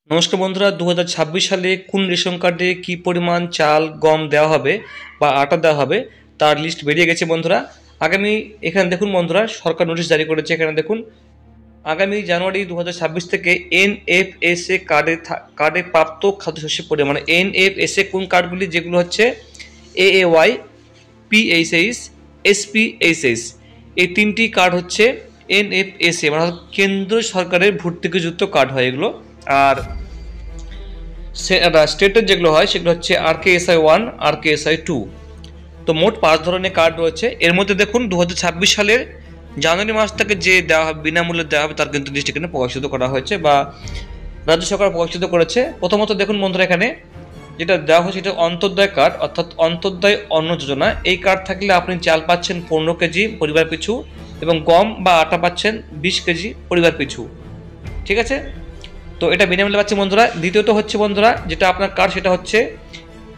নমস্কার বন্ধুরা, 2026 সালে কোন রেশন কার্ডে কি পরিমাণ চাল গম দেওয়া হবে বা আটা দেওয়া হবে তার লিস্ট বেরিয়ে গেছে বন্ধুরা। আগামী এখানে দেখুন বন্ধুরা, সরকার নোটিশ জারি করেছে। এখানে দেখুন, আগামী জানুয়ারি 2026 থেকে এনএফএসএ কার্ডে প্রাপ্ত খাদ্যশস্যের পরিমাণ, এনএফএসএ কোন কার্ডগুলি, যেগুলো হচ্ছে এএওয়াই, পিএইচএইচ, এসপিএইচএইচ, এই তিনটি কার্ড হচ্ছে এনএফএসএ, মানে কেন্দ্র সরকারের ভর্তুকিযুক্ত কার্ড হয় এগুলো। আর স্টেটের যেগুলো হয় সেগুলো হচ্ছে RKSI 1, RKSI 2। তো মোট 5 ধরনের কার্ড রয়েছে। এর মধ্যে দেখুন 2026 সালের জানুয়ারি মাস থেকে যে দেওয়া হবে, বিনামূল্যে দেওয়া হবে, তার কিন্তু লিস্ট এখানে প্রকাশিত করা হয়েছে বা রাজ্য সরকার প্রকাশিত করেছে। প্রথমত দেখুন বন্ধুরা, এখানে যেটা দেওয়া হয়েছে এটা অন্তর্দয় কার্ড, অর্থাৎ অন্তর্দয় অন্ন যোজনা। এই কার্ড থাকলে আপনি চাল পাচ্ছেন 15 কেজি পরিবার পিছু এবং গম বা আটা পাচ্ছেন 20 কেজি পরিবার পিছু। ঠিক আছে, তো এটা বিনামূল্যে পাচ্ছি বন্ধুরা। দ্বিতীয়ত হচ্ছে বন্ধুরা, যেটা আপনার কার্ড সেটা হচ্ছে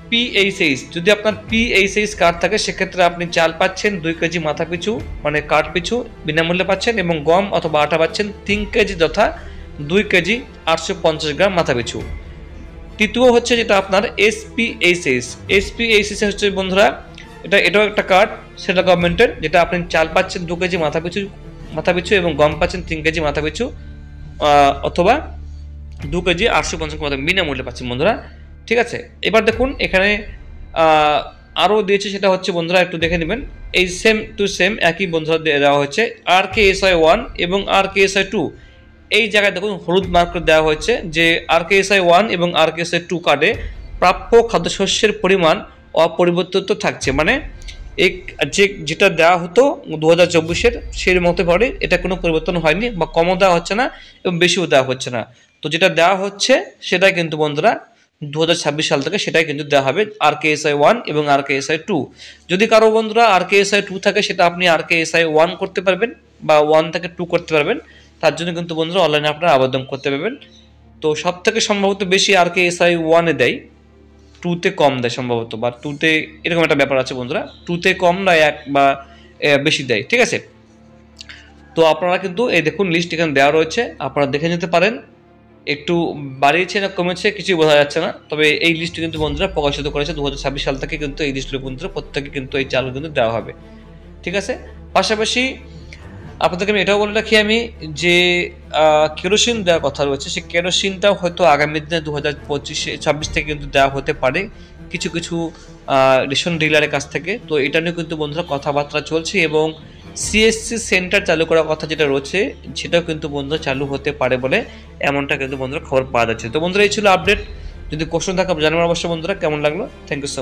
পিএইচএইচ। যদি আপনার পিএইচএইচ কার্ড থাকে সেক্ষেত্রে আপনি চাল পাচ্ছেন 2 কেজি মাথা পিছু, মানে কার্ড পিছু বিনামূল্যে পাচ্ছেন, এবং গম অথবা আটা পাচ্ছেন 3 কেজি, তথা 2 কেজি 850 গ্রাম মাথা পিছু। তৃতীয় হচ্ছে যেটা আপনার এসপিএইচএস। এসপিএইচএস হচ্ছে বন্ধুরা, এটাও একটা কার্ড সেন্ট্রাল গভর্নমেন্টের, যেটা আপনি চাল পাচ্ছেন 2 কেজি মাথা পিছু এবং গম পাচ্ছেন 3 কেজি মাথা পিছু, অথবা 2 কেজি 850 গ্রাম বিনামূল্যে পাচ্ছেন বন্ধুরা। ঠিক আছে, এবার দেখুন এখানে আরও দিয়েছে, সেটা হচ্ছে বন্ধুরা একটু দেখে নেবেন। এই সেম টু সেম একই বন্ধুরা দেওয়া হচ্ছে RKSI 1 এবং RKSI 2। এই জায়গায় দেখুন হলুদ মার্ক দেওয়া হয়েছে যে RKSI 1 এবং RKSI 2 কার্ডে প্রাপ্য খাদ্যশস্যের পরিমাণ অপরিবর্তিত থাকছে। মানে এই যেটা দেওয়া হতো 2024-এর সেই মতো পরে এটা কোনো পরিবর্তন হয়নি, বা কমও দেওয়া হচ্ছে না এবং বেশিও দেওয়া হচ্ছে না। তো যেটা দেওয়া হচ্ছে সেটাই কিন্তু বন্ধুরা 2026 সাল থেকে সেটাই কিন্তু দেওয়া হবে, RKSI 1 এবং RKSI 2। যদি কারো বন্ধুরা RKSI 2 থাকে, সেটা আপনি RKSI 1 করতে পারবেন বা 1 থেকে 2 করতে পারবেন। তার জন্য কিন্তু বন্ধুরা অনলাইনে আপনারা আবেদন করতে পারবেন। তো সব থেকে সম্ভবত বেশি RKSI 1-এ দেয়, 2-তে কম দেয় সম্ভবত, বা 2-তে এরকম একটা ব্যাপার আছে বন্ধুরা, 2-তে কম না এক বা বেশি দেয়। ঠিক আছে, তো আপনারা কিন্তু এই দেখুন লিস্ট এখানে দেওয়া রয়েছে, আপনারা দেখে নিতে পারেন। একটু বাড়িয়েছে না কমেছে কিছুই বোঝা যাচ্ছে না, তবে এই লিস্ট কিন্তু বন্ধুরা প্রকাশিত করেছে 2026 সাল থেকে, কিন্তু এই লিস্টগুলো বন্ধুরা প্রত্যেকে কিন্তু এই চাল কিন্তু দেওয়া হবে। ঠিক আছে, পাশাপাশি আপনাদেরকে আমি এটাও বলে রাখি আমি, যে কেরোসিন দেওয়ার কথা রয়েছে, সেই কেরোসিনটাও হয়তো আগামী দিনে 2025-26 থেকে কিন্তু দেওয়া হতে পারে কিছু কিছু রেশন ডিলারের কাছ থেকে। তো এটা নিয়ে কিন্তু বন্ধুরা কথাবার্তা চলছে, এবং সিএসসি সেন্টার চালু করার কথা যেটা রয়েছে সেটাও কিন্তু বন্ধুরা চালু হতে পারে বলে এমনটা কিন্তু বন্ধুরা খবর পাওয়া যাচ্ছে। তো বন্ধুরা এই ছিল আপডেট। যদি কোশ্চেন থাকে জানাবেন অবশ্যই বন্ধুরা। কেমন লাগলো? Thank you so much.